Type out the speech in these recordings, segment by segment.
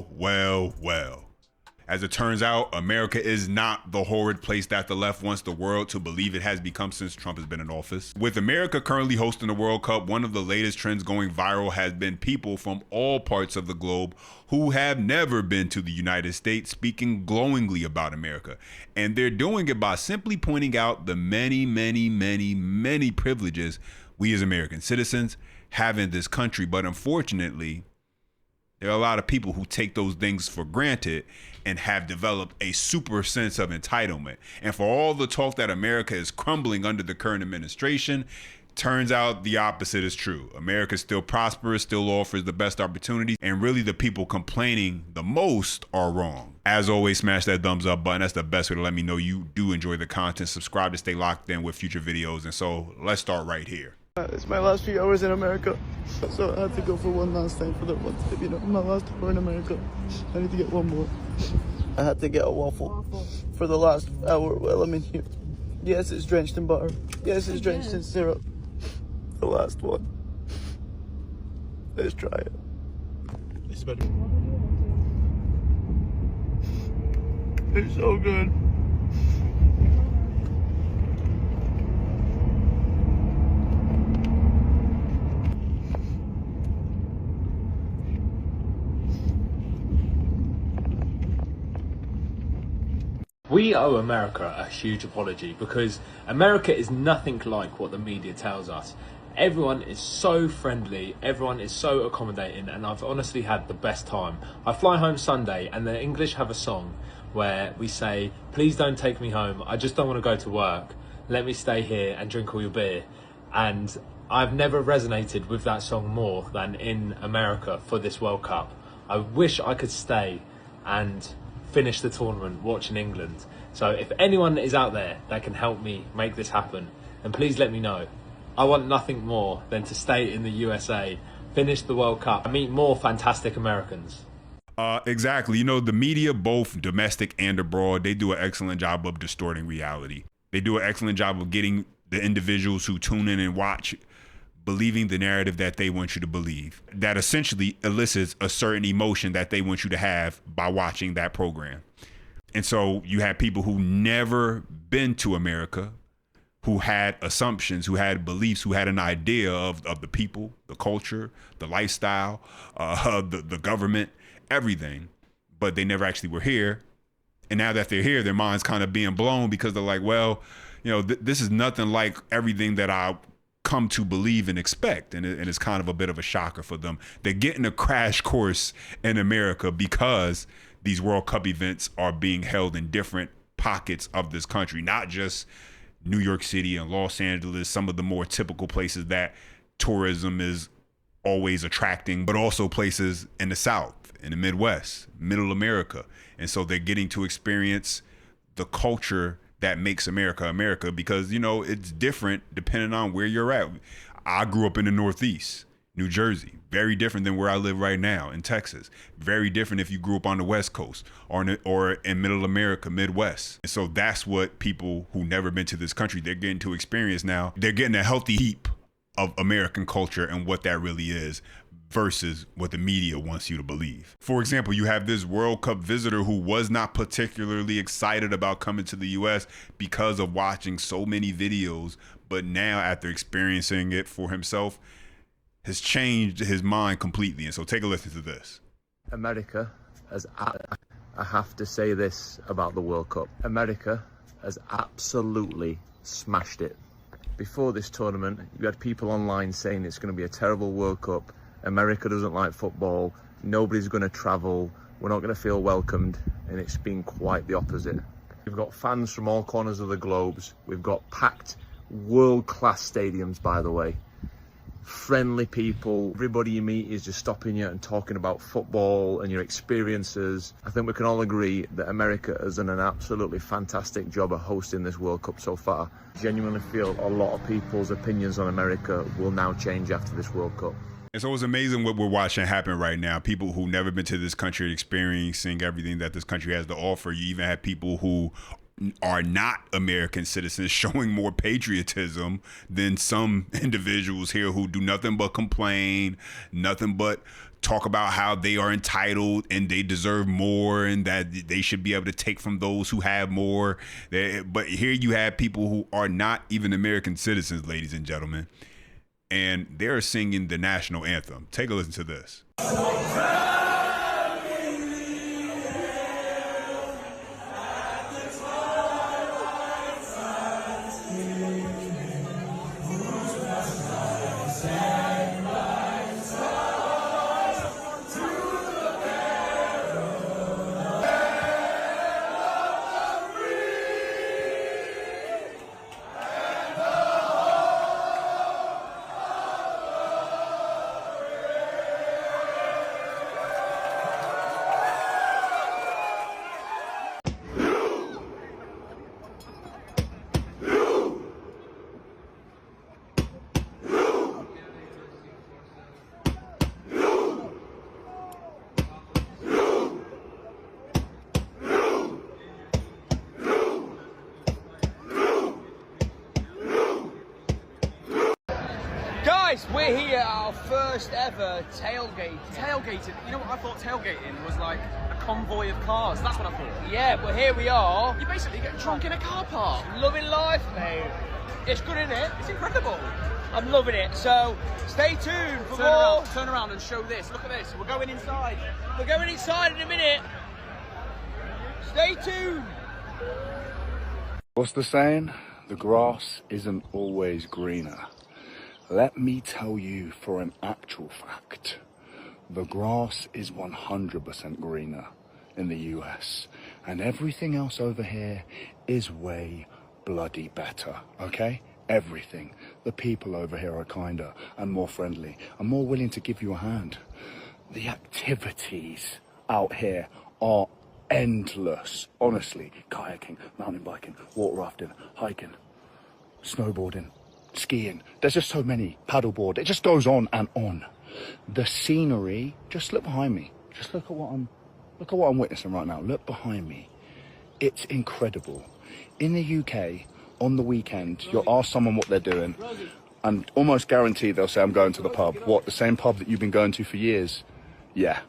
Well. As it turns out, America is not the horrid place that the left wants the world to believe it has become since Trump has been in office. With America currently hosting the World Cup, one of the latest trends going viral has been people from all parts of the globe who have never been to the United States speaking glowingly about America. And they're doing it by simply pointing out the many privileges we as American citizens have in this country. But unfortunately, there are a lot of people who take those things for granted and have developed a super sense of entitlement. And for all the talk that America is crumbling under the current administration, turns out the opposite is true. America is still prosperous, still offers the best opportunities, and really the people complaining the most are wrong. As always, smash that thumbs up button. That's the best way to let me know you do enjoy the content. Subscribe to stay locked in with future videos. And so let's start right here. It's my last few hours in America, so I had to go for one last time for the one tip, you know, my last hour in America. I need to get one more. I had to get a waffle for the last hour while I'm in here. Yes, it's drenched in butter. Yes, it's drenched in syrup. The last one. Let's try it. It's better. It's so good. We owe America a huge apology because America is nothing like what the media tells us. Everyone is so friendly, everyone is so accommodating, and I've honestly had the best time. I fly home Sunday and the English have a song where we say, please don't take me home, I just don't want to go to work, let me stay here and drink all your beer. And I've never resonated with that song more than in America for this World Cup. I wish I could stay and finish the tournament watching England. So if anyone is out there that can help me make this happen, then please let me know. I want nothing more than to stay in the USA, finish the World Cup, and meet more fantastic Americans. Exactly. You know, the media, both domestic and abroad, they do an excellent job of distorting reality. They do an excellent job of getting the individuals who tune in and watch believing the narrative that they want you to believe, that essentially elicits a certain emotion that they want you to have by watching that program. And so you have people who never been to America, who had assumptions, who had beliefs, who had an idea of the people, the culture, the lifestyle, the government, everything, but they never actually were here. And now that they're here, their mind's kind of being blown because they're like, well, you know, this is nothing like everything that I come to believe and expect, and it's kind of a bit of a shocker for them. They're getting a crash course in America because these World Cup events are being held in different pockets of this country, not just New York City and Los Angeles, some of the more typical places that tourism is always attracting, but also places in the South, in the Midwest, Middle America. And so they're getting to experience the culture that makes America America, because, you know, it's different depending on where you're at. I grew up in the Northeast, New Jersey, very different than where I live right now in Texas. Very different if you grew up on the West Coast or in Middle America, Midwest. And so that's what people who never been to this country, they're getting to experience now. They're getting a healthy heap of American culture and what that really is versus what the media wants you to believe. For example, you have this World Cup visitor who was not particularly excited about coming to the US because of watching so many videos, but now after experiencing it for himself, has changed his mind completely. And so take a listen to this. America has, I have to say this about the World Cup, America has absolutely smashed it. Before this tournament, you had people online saying it's going to be a terrible World Cup. America doesn't like football, nobody's going to travel, we're not going to feel welcomed, and it's been quite the opposite. We've got fans from all corners of the globes, we've got packed world-class stadiums, by the way, friendly people, everybody you meet is just stopping you and talking about football and your experiences. I think we can all agree that America has done an absolutely fantastic job of hosting this World Cup so far. I genuinely feel a lot of people's opinions on America will now change after this World Cup. And so it's amazing what we're watching happen right now. People who never been to this country experiencing everything that this country has to offer. You even have people who are not American citizens showing more patriotism than some individuals here who do nothing but complain, nothing but talk about how they are entitled and they deserve more and that they should be able to take from those who have more. But here you have people who are not even American citizens, ladies and gentlemen, and they're singing the national anthem. Take a listen to this. Guys, we're here at our first ever tailgate. Tailgating? You know what I thought tailgating was like a convoy of cars. That's what I thought. Yeah, but here we are. You basically get drunk in a car park. Loving life, mate. It's good, isn't it? It's incredible. I'm loving it. So stay tuned for more. Turn around and show this. Look at this. We're going inside. We're going inside in a minute. Stay tuned. What's the saying? The grass isn't always greener. Let me tell you for an actual fact, the grass is 100% greener in the US, and everything else over here is way bloody better, okay? Everything. The people over here are kinder and more friendly and more willing to give you a hand. The activities out here are endless, honestly. Kayaking, mountain biking, water rafting, hiking, snowboarding, skiing. There's just so many. Paddleboard. It just goes on and on. The scenery, just look behind me. Just look at what I'm witnessing right now. Look behind me. It's incredible. In the UK, on the weekend, you'll ask someone what they're doing, and almost guarantee they'll say, I'm going to the pub. What, the same pub that you've been going to for years? Yeah.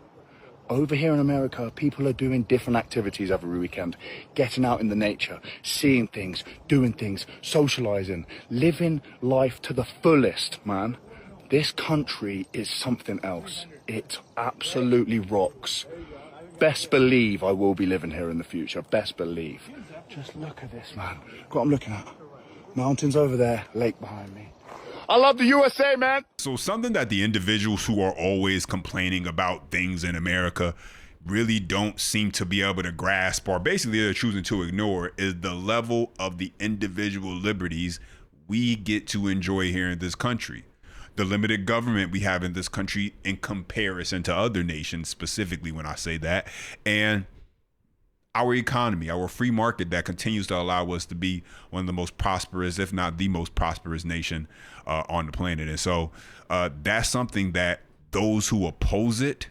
Over here in America, people are doing different activities every weekend, getting out in the nature, seeing things, doing things, socializing, living life to the fullest, man. This country is something else. It absolutely rocks. Best believe I will be living here in the future. Best believe. Just look at this, man. Look what I'm looking at. Mountains over there, lake behind me. I love the USA, man. So something that the individuals who are always complaining about things in America really don't seem to be able to grasp, or basically they're choosing to ignore, is the level of the individual liberties we get to enjoy here in this country. The limited government we have in this country in comparison to other nations, specifically when I say that, and our economy, our free market that continues to allow us to be one of the most prosperous, if not the most prosperous nation on the planet. And so that's something that those who oppose it,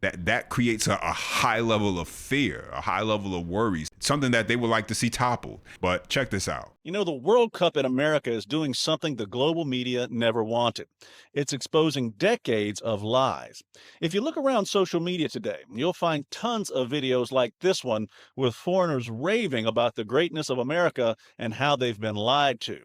that creates a high level of fear, a high level of worries, something that they would like to see toppled. But check this out. You know, the World Cup in America is doing something the global media never wanted. It's exposing decades of lies. If you look around social media today, you'll find tons of videos like this one with foreigners raving about the greatness of America and how they've been lied to.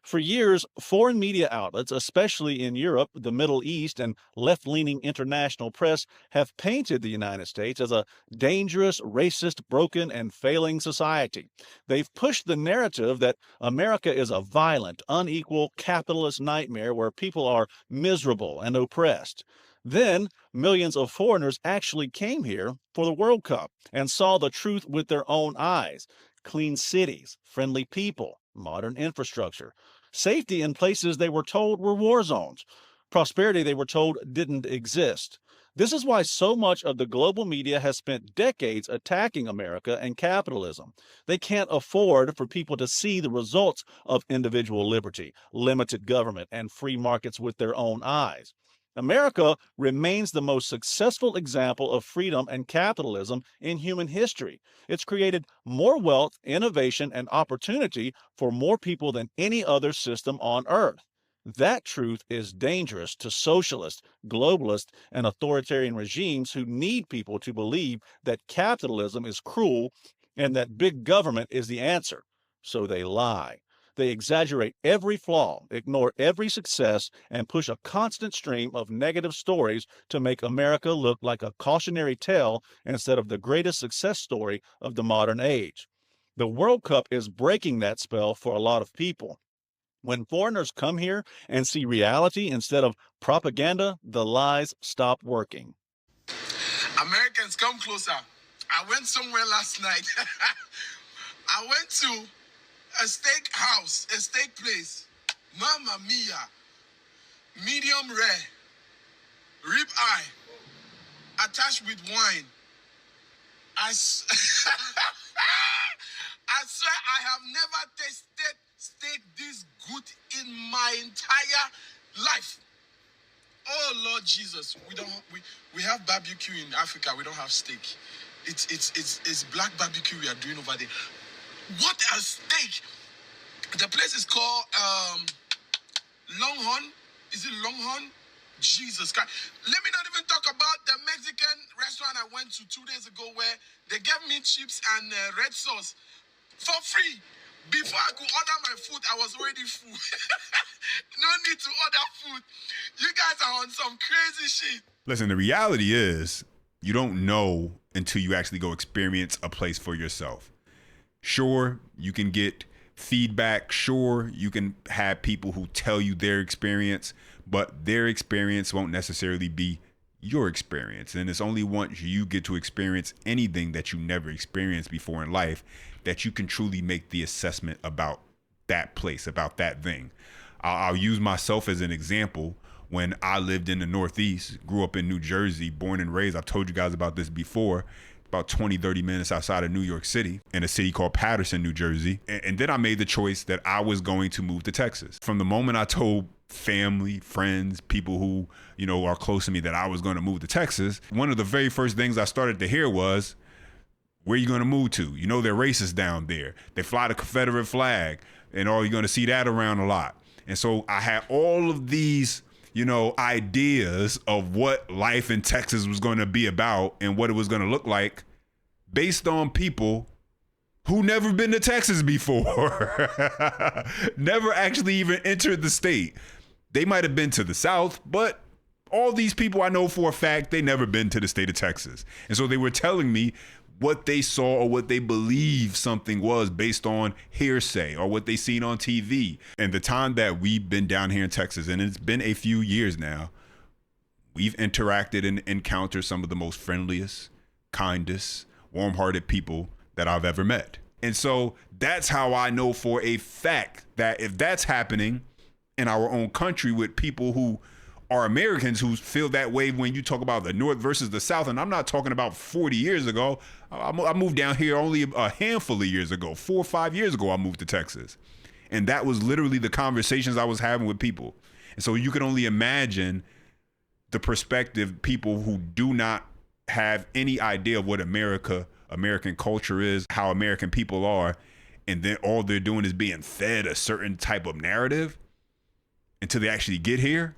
For years, foreign media outlets, especially in Europe, the Middle East, and left-leaning international press have painted the United States as a dangerous, racist, broken, and failing society. They've pushed the narrative that America is a violent, unequal, capitalist nightmare where people are miserable and oppressed. Then, millions of foreigners actually came here for the World Cup and saw the truth with their own eyes. Clean cities, friendly people, modern infrastructure, safety in places they were told were war zones, prosperity they were told didn't exist. This is why so much of the global media has spent decades attacking America and capitalism. They can't afford for people to see the results of individual liberty, limited government, and free markets with their own eyes. America remains the most successful example of freedom and capitalism in human history. It's created more wealth, innovation, and opportunity for more people than any other system on earth. That truth is dangerous to socialist, globalist, and authoritarian regimes who need people to believe that capitalism is cruel and that big government is the answer. So they lie. They exaggerate every flaw, ignore every success, and push a constant stream of negative stories to make America look like a cautionary tale instead of the greatest success story of the modern age. The World Cup is breaking that spell for a lot of people. When foreigners come here and see reality instead of propaganda, the lies stop working. Americans, come closer. I went somewhere last night. I went to a steak house, a steak place. Mamma mia. Medium rare. Rib eye. Attached with wine. I swear I have never tasted steak this good in my entire life. Oh Lord Jesus, we have barbecue in Africa. We don't have steak. It's black barbecue we are doing over there. What a steak! The place is called Longhorn. Is it Longhorn? Jesus Christ. Let me not even talk about the Mexican restaurant I went to 2 days ago where they gave me chips and red sauce for free. Before I could order my food, I was already full. No need to order food. You guys are on some crazy shit. Listen, the reality is you don't know until you actually go experience a place for yourself. Sure, you can get feedback. Sure, you can have people who tell you their experience, but their experience won't necessarily be your experience. And it's only once you get to experience anything that you never experienced before in life that you can truly make the assessment about that place, about that thing. I'll use myself as an example. When I lived in the Northeast, grew up in New Jersey, born and raised, I've told you guys about this before, about 20, 30 minutes outside of New York City in a city called Paterson, New Jersey. And then I made the choice that I was going to move to Texas. From the moment I told family, friends, people who, are close to me that I was going to move to Texas, one of the very first things I started to hear was, where are you going to move to? They're racist down there. They fly the Confederate flag and you're going to see that around a lot. And so I had all of these ideas of what life in Texas was going to be about and what it was going to look like based on people who never been to Texas before, never actually even entered the state. They might have been to the South, but all these people I know for a fact, they never been to the state of Texas. And so they were telling me what they saw or what they believe something was based on hearsay or what they seen on TV. And the time that we've been down here in Texas, and it's been a few years now, we've interacted and encountered some of the most friendliest, kindest, warm-hearted people that I've ever met. And so that's how I know for a fact that if that's happening in our own country with people who are Americans who feel that way when you talk about the North versus the South, and I'm not talking about 40 years ago. I moved down here only a handful of years ago. 4 or 5 years ago, I moved to Texas. And that was literally the conversations I was having with people. And so you can only imagine the perspective people who do not have any idea of what American culture is, how American people are, and then all they're doing is being fed a certain type of narrative until they actually get here.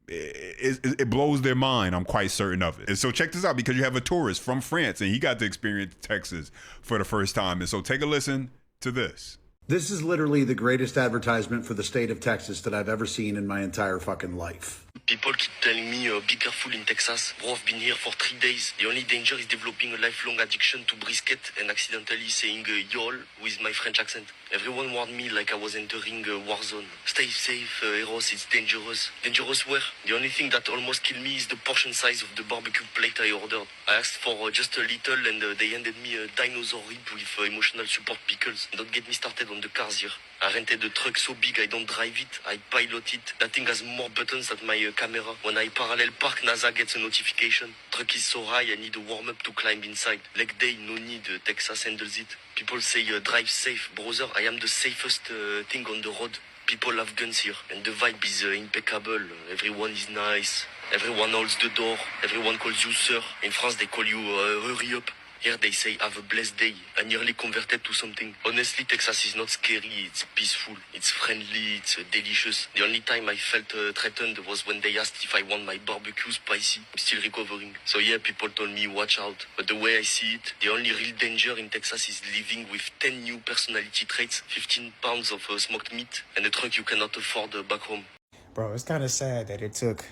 It blows their mind. I'm quite certain of it. And so check this out, because you have a tourist from France and he got to experience Texas for the first time. And so take a listen to this. This is literally the greatest advertisement for the state of Texas that I've ever seen in my entire fucking life. People keep telling me, be careful in Texas. Bro, I've been here for 3 days. The only danger is developing a lifelong addiction to brisket and accidentally saying y'all with my French accent. Everyone warned me like I was entering a war zone. Stay safe, Eros, it's dangerous. Dangerous where? The only thing that almost killed me is the portion size of the barbecue plate I ordered. I asked for just a little and they handed me a dinosaur rib with emotional support pickles. Don't get me started on the cars here. I rented a truck so big I don't drive it, I pilot it. That thing has more buttons than my camera. When I parallel park, NASA gets a notification. Truck is so high I need a warm-up to climb inside. Leg day, no need, Texas handles it. People say drive safe. Brother, I am the safest thing on the road. People have guns here and the vibe is impeccable. Everyone is nice. Everyone holds the door. Everyone calls you sir. In France they call you hurry up. Here they say have a blessed day, and nearly converted to something. Honestly, Texas is not scary, it's peaceful, it's friendly, it's delicious. The only time I felt threatened was when they asked if I want my barbecue spicy. I'm still recovering. So yeah, people told me watch out. But the way I see it, the only real danger in Texas is living with 10 new personality traits, 15 pounds of smoked meat, and a trunk you cannot afford back home. Bro, it's kind of sad that it took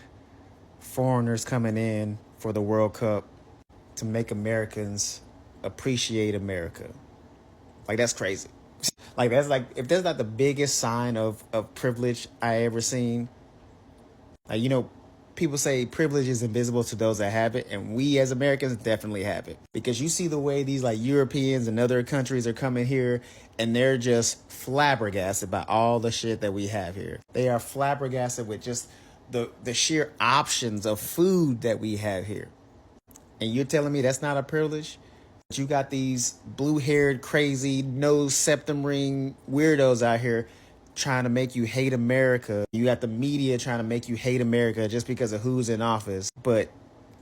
foreigners coming in for the World Cup to make Americans appreciate America. Like, that's crazy. Like, that's like, if that's not the biggest sign of privilege I ever seen. Like, you know, people say privilege is invisible to those that have it, and we as Americans definitely have it. Because you see the way these like Europeans and other countries are coming here, and they're just flabbergasted by all the shit that we have here. They are flabbergasted with just the sheer options of food that we have here. And you're telling me that's not a privilege? You got these blue-haired, crazy, nose septum ring weirdos out here trying to make you hate America. You got the media trying to make you hate America just because of who's in office. But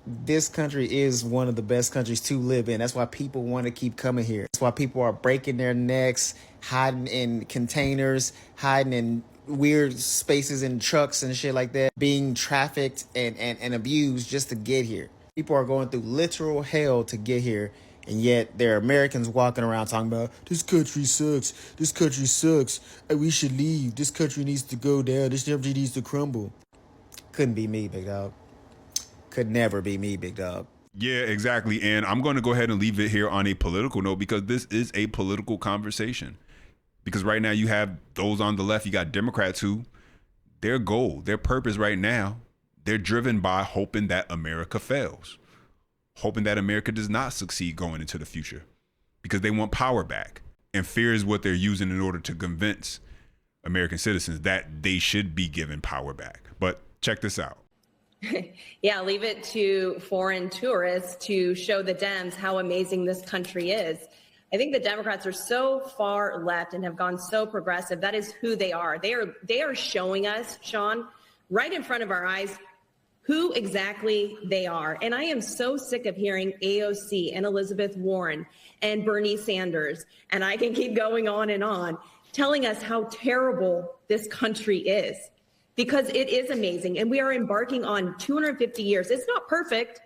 this country is one of the best countries to live in. That's why people want to keep coming here. That's why people are breaking their necks, hiding in containers, hiding in weird spaces in trucks and shit like that, being trafficked and abused just to get here. People are going through literal hell to get here, and yet there are Americans walking around talking about, this country sucks, and we should leave, this country needs to go down, this country needs to crumble. Couldn't be me, big dog. Could never be me, big dog. Yeah, exactly. And I'm going to go ahead and leave it here on a political note, because this is a political conversation. Because right now you have those on the left, you got Democrats who, their goal, their purpose right now, they're driven by hoping that America fails, hoping that America does not succeed going into the future, because they want power back. And fear is what they're using in order to convince American citizens that they should be given power back. But check this out. Yeah, leave it to foreign tourists to show the Dems how amazing this country is. I think the Democrats are so far left and have gone so progressive. That is who they are. They are showing us, Sean, right in front of our eyes, who exactly they are. And I am so sick of hearing AOC and Elizabeth Warren and Bernie Sanders, and I can keep going on, telling us how terrible this country is, because it is amazing. And we are embarking on 250 years. It's not perfect,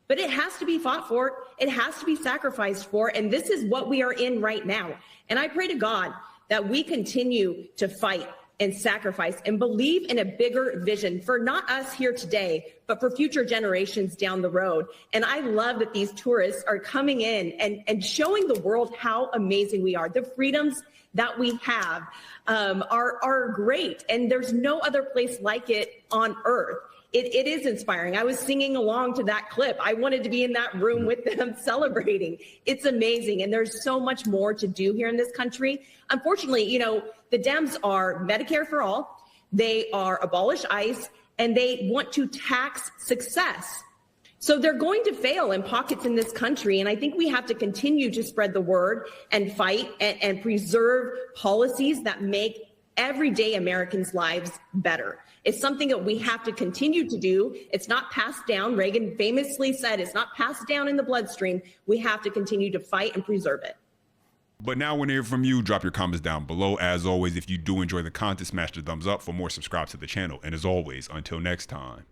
but it has to be fought for. It has to be sacrificed for. And this is what we are in right now. And I pray to God that we continue to fight and sacrifice and believe in a bigger vision for not us here today, but for future generations down the road. And I love that these tourists are coming in and showing the world how amazing we are. The freedoms that we have are great. And there's no other place like it on earth. It is inspiring. I was singing along to that clip. I wanted to be in that room with them celebrating. It's amazing. And there's so much more to do here in this country. Unfortunately, you know, the Dems are Medicare for all. They are abolish ICE, and they want to tax success. So they're going to fail in pockets in this country. And I think we have to continue to spread the word and fight and preserve policies that make everyday Americans' lives better. It's something that we have to continue to do. It's not passed down. Reagan famously said it's not passed down in the bloodstream. We have to continue to fight and preserve it. But now I want to hear from you. Drop your comments down below. As always, if you do enjoy the content, smash the thumbs up. For more, subscribe to the channel. And as always, until next time.